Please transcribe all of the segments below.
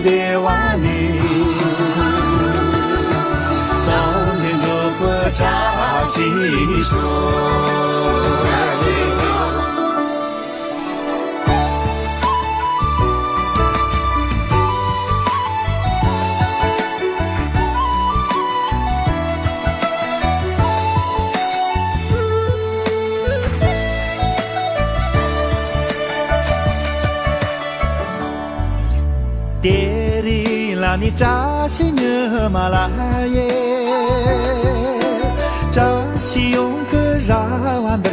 别忘你，桑田如果扎西说。爹地拉你扎西牛马拉耶，扎西用个拉完的，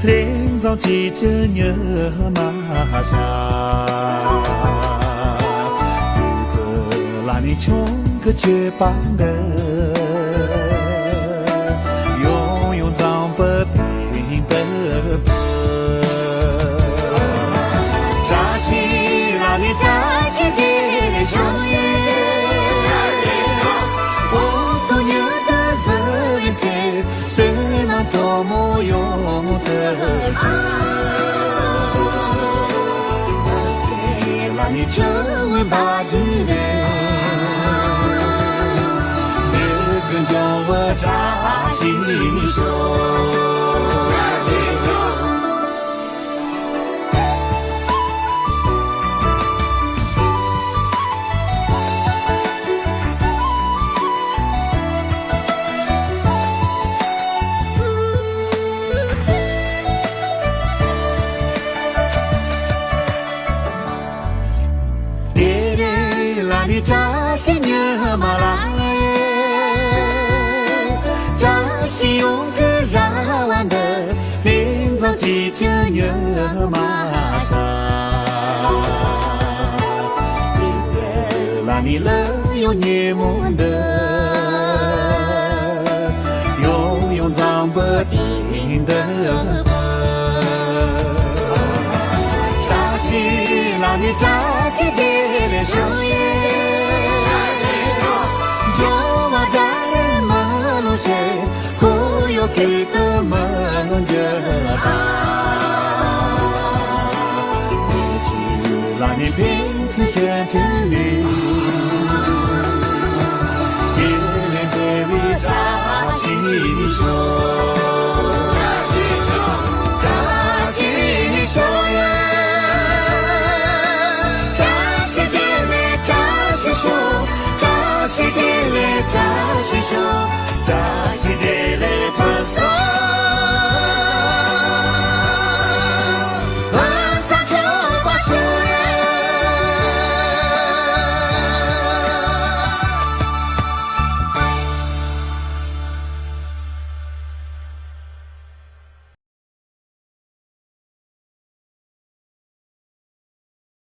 连早起着牛马下，日子拉你穷个绝棒的，永永脏不平不不，扎西拉你扎西的。秋叶，我多年的日子，虽然做梦用的人，我让你成为八只人，你跟着我扎西手。你扎西牛马拉耶，扎西用个拉完的，连早起就牛马下，你的拉你了有年梦的，永永脏不定的，扎西拉你扎西的的手耶。忽悠给的梦着吧，你只让你平时全看你，别人对你扎西手，扎西手呀，扎西点嘞扎西手，扎西点嘞扎西手。扎西的